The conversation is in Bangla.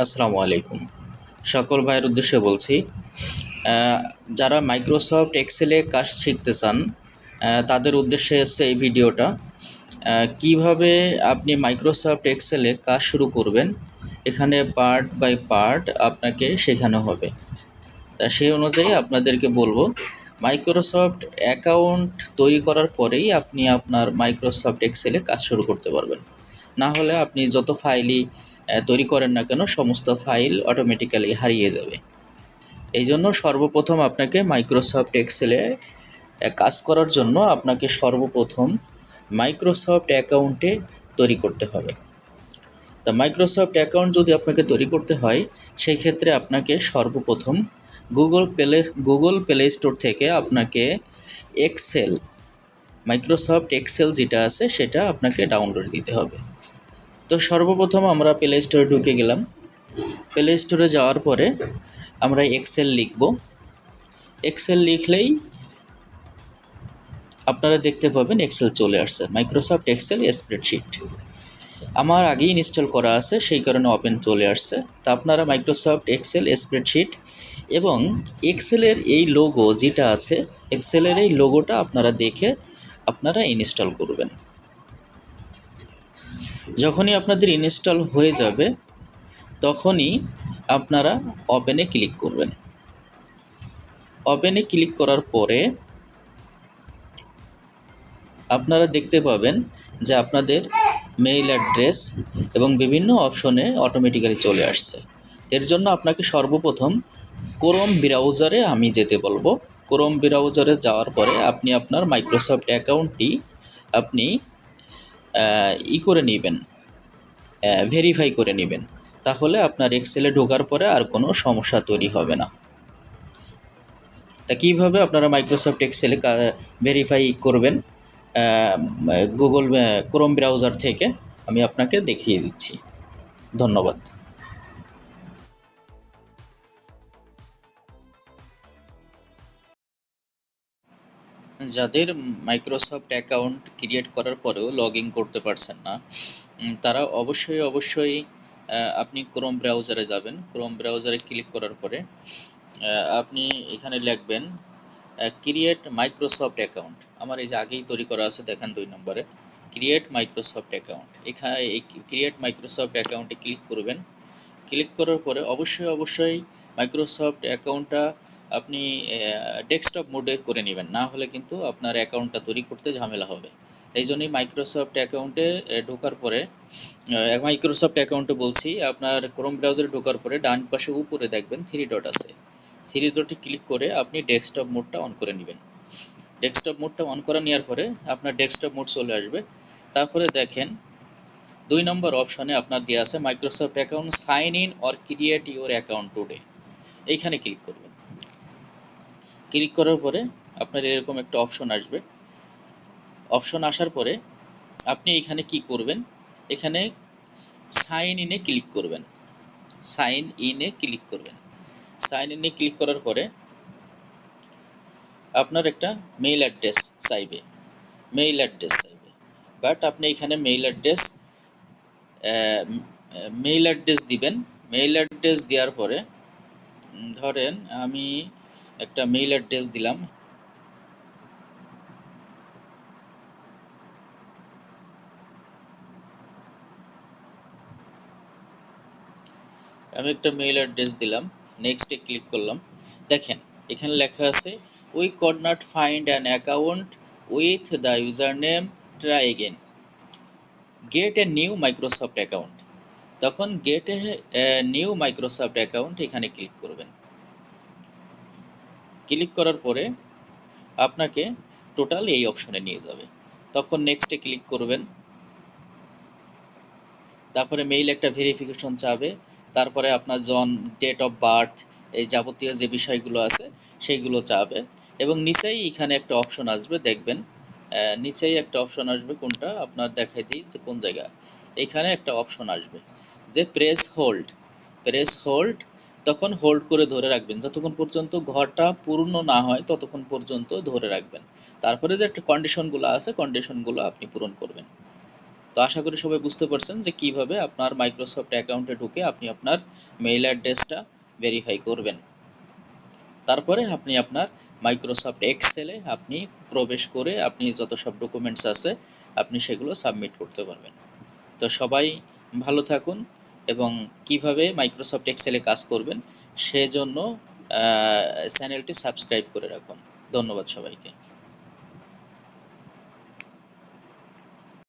আসসালামু আলাইকুম। সকল ভাইয়ের উদ্দেশ্যে বলছি, আহ, যারা মাইক্রোসফট এক্সেলে কাজ শিখতে চান তাদের উদ্দেশ্যে এসছে এই ভিডিওটা। কিভাবে আপনি মাইক্রোসফট এক্সেলে কাজ শুরু করবেন, এখানে পার্ট বাই পার্ট আপনাকে শেখানো হবে। তা সেই অনুযায়ী আপনাদেরকে বলবো, মাইক্রোসফট অ্যাকাউন্ট তৈরি করার পরেই আপনি আপনার মাইক্রোসফট এক্সেলে কাজ শুরু করতে পারবেন। না হলে আপনি যত ফাইলই তৈরি করেন না কেন, সমস্ত ফাইল অটোমেটিক্যালি হারিয়ে যাবে। এই জন্য সর্বপ্রথম আপনাকে মাইক্রোসফট এক্সেলে কাজ করার জন্য আপনাকে সর্বপ্রথম মাইক্রোসফট অ্যাকাউন্টে তৈরি করতে হবে। তা মাইক্রোসফট অ্যাকাউন্ট যদি আপনাকে তৈরি করতে হয়, সেই ক্ষেত্রে আপনাকে সর্বপ্রথম গুগল প্লে স্টোর থেকে আপনাকে এক্সেল, মাইক্রোসফট এক্সেল যেটা আছে সেটা আপনাকে ডাউনলোড দিতে হবে। তো সর্বপ্রথম আমরা প্লে স্টোরে ঢুকে গেলাম। প্লে স্টোরে যাওয়ার পরে আমরা এক্সেল লিখব। এক্সেল লিখলেই আপনারা দেখতে পাবেন এক্সেল চলে আসছে, মাইক্রোসফট এক্সেল স্প্রেডশিট। আমার আগেই ইনস্টল করা আছে, সেই কারণে ওপেন চলে আসছে। তা আপনারা মাইক্রোসফট এক্সেল স্প্রেডশিট এবং এক্সেলের এই লোগো যেটা আছে, এক্সেলের এই লোগোটা আপনারা দেখে আপনারা ইনস্টল করবেন। যখনই আপনাদের ইনস্টল হয়ে যাবে তখনই আপনারা ওপেনে ক্লিক করবেন। ওপেনে ক্লিক করার পরে আপনারা দেখতে পাবেন যে আপনাদের মেইল অ্যাড্রেস এবং বিভিন্ন অপশনে অটোমেটিক্যালি চলে আসছে। এর জন্য আপনাকে সর্বপ্রথম ক্রোম ব্রাউজারে আমি যেতে বলবো। ক্রোম ব্রাউজারে যাওয়ার পরে আপনি আপনার মাইক্রোসফট অ্যাকাউন্টটি আপনি করে নেবেন, ভেরিফাই করে নেবেন। তাহলে আপনার এক্সেলে ঢোকার পরে আর কোনো সমস্যা তৈরি হবে না। তা কীভাবে আপনারা মাইক্রোসফট এক্সেলে ভেরিফাই করবেন গুগল ক্রোম ব্রাউজার থেকে, আমি আপনাকে দেখিয়ে দিচ্ছি। ধন্যবাদ। যাদের মাইক্রোসফট অ্যাকাউন্ট ক্রিয়েট করার পরেও লগ ইন করতে পারছেন না, তারা অবশ্যই আপনি ক্রোম ব্রাউজারে যাবেন। ক্রোম ব্রাউজারে ক্লিক করার পরে আপনি এখানে লিখবেন ক্রিয়েট মাইক্রোসফট অ্যাকাউন্ট। আমার এই যে আগেই তৈরি করা আছে, দেখেন 2 নম্বরে ক্রিয়েট মাইক্রোসফট অ্যাকাউন্ট। এখানে এই ক্রিয়েট মাইক্রোসফট অ্যাকাউন্টে ক্লিক করবেন। ক্লিক করার পরে অবশ্যই মাইক্রোসফট অ্যাকাউন্টটা আপনি ডেস্কটপ মোডে করে নেবেন, না হলে কিন্তু আপনার অ্যাকাউন্টটা তৈরি করতে ঝামেলা হবে। এই জন্যই মাইক্রোসফট অ্যাকাউন্টে ঢোকার পরে মাইক্রোসফট অ্যাকাউন্টে বলছি, আপনার ক্রোম ব্রাউজারে ঢোকার পরে ডান পাশে উপরে দেখবেন 3 ডট আছে। 3 ডটে ক্লিক করে আপনি ডেস্কটপ মোডটা অন করে নেবেন। ডেস্কটপ মোডটা অন করে নেওয়ার পরে আপনার ডেস্কটপ মোড চলে আসবে। তারপরে দেখেন 2 নম্বর অপশনে আপনার দেওয়া আছে Microsoft account sign in or create your account today. এইখানে ক্লিক করবেন। ক্লিক করার পরে আপনার এরকম একটা অপশন আসবে। অপশন আসার পরে আপনি এখানে কি করবেন, এখানে সাইন ইনে ক্লিক করবেন। সাইন ইনে ক্লিক করবেন। সাইন ইনে ক্লিক করার পরে আপনার একটা মেইল অ্যাড্রেস চাইবে, বাট আপনি এখানে মেইল অ্যাড্রেস দিবেন। মেইল অ্যাড্রেস দেওয়ার পরে ধরেন আমি একটা মেইল অ্যাড্রেস দিলাম। নেক্সটে ক্লিক করলাম। দেখেন এখানে লেখা আছে we could not find an account with the user name, try again, get a new Microsoft account. তখন get a new Microsoft account এখানে ক্লিক করবেন। ক্লিক করার পরে আপনাকে টোটাল এই অপশনে নিয়ে যাবে। তখন নেক্সটে ক্লিক করবেন। তারপরে মেইল একটা ভেরিফিকেশন চাবে, তারপরে আপনার ডেট অফ বার্থ, এই যাবতীয় যে বিষয়গুলো আছে সেইগুলো চাবে। এবং নিচেই এখানে একটা অপশন আসবে, দেখবেন নিচেই একটা অপশন আসবে, কোনটা আপনার দেখাই দিই যে কোন জায়গা। এখানে একটা অপশন আসবে যে প্রেস হোল্ড। তখন হোল্ড করে ধরে রাখবেন যতক্ষণ পর্যন্ত ঘরটা পূর্ণ না হয়, ততক্ষণ পর্যন্ত ধরে রাখবেন। তারপরে যে একটা কন্ডিশনগুলো আছে, কন্ডিশনগুলো আপনি পূরণ করবেন। তো আশা করি সবাই বুঝতে পারছেন যে কিভাবে আপনার মাইক্রোসফট অ্যাকাউন্টে ঢুকে আপনি আপনার মেইল অ্যাড্রেসটা ভেরিফাই করবেন। তারপরে আপনি আপনার মাইক্রোসফট এক্সেলে আপনি প্রবেশ করে আপনি যত সব ডকুমেন্টস আছে আপনি সেগুলো সাবমিট করতে পারবেন। তো সবাই ভালো থাকুন এবং কিভাবে মাইক্রোসফট এক্সেলে কাজ করবেন সেজন্য চ্যানেলটি সাবস্ক্রাইব করে রাখুন। ধন্যবাদ সবাইকে।